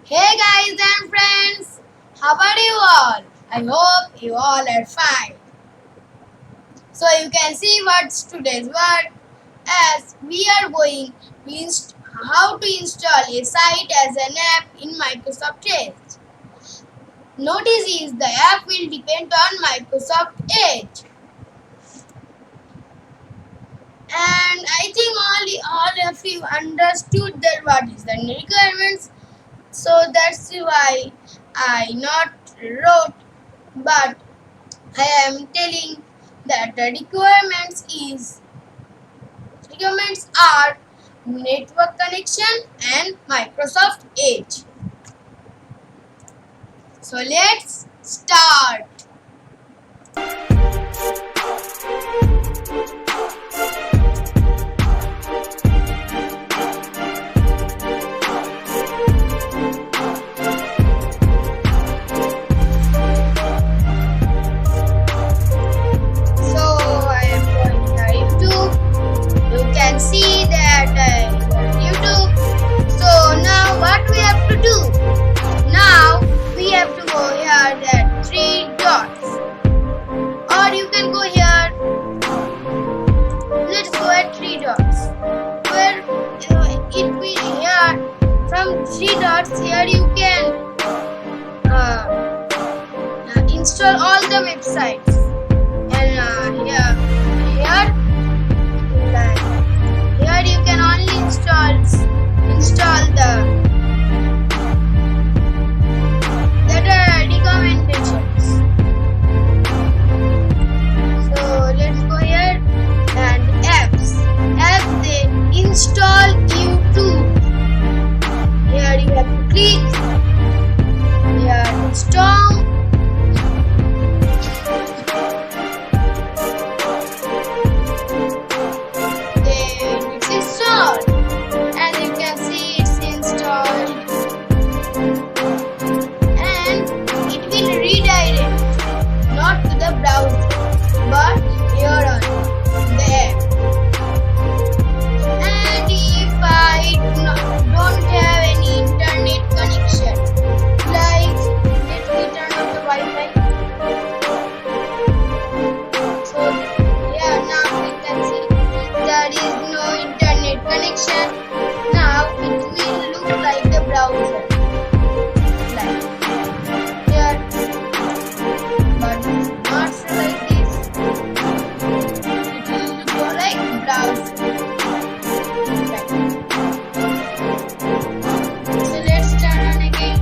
Hey guys and friends, how are you all? I hope you all are fine. So you can see what's today's word as we are going to how to install a site as an app in Microsoft Edge. Notice is the app will depend on Microsoft Edge. And I think all of you understood that what is the requirements. So that's why I not wrote, but I am telling that the requirements are network connection and Microsoft Edge. So let's start. So I am going to YouTube. You can see that YouTube. So now what we have to do? Now we have to go here that three dots, or you can go here. Let's go at three dots. Where it will here from three dots here you can install all the websites, and here you can only install the that are recommendations. So let's go here and apps they install YouTube. Here you have to click here install. Then it's installed, and you can see it's installed, and it will redirect not to the browser but here on the app. And if I don't have any internet connection, like let me turn off the Wi-Fi. So now we can see there is no internet connection. Now it will look like the browser, like here, but it's not like this. It will look like browser. Right. So let's turn on again.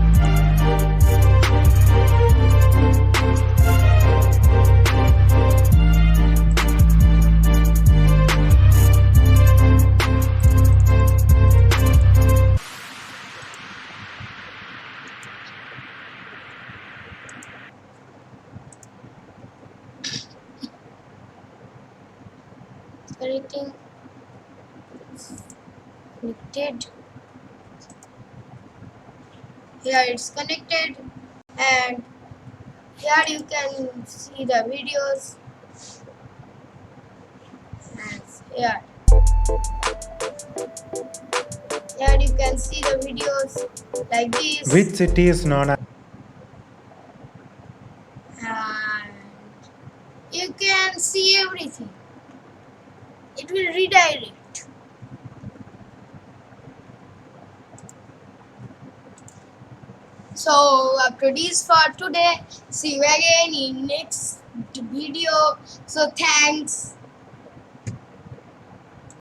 Connected. Here it's connected, and here you can see the videos. And here you can see the videos like this. Which city is known as And you can see everything. It will redirect. So after this for today, see you again in next video. So thanks.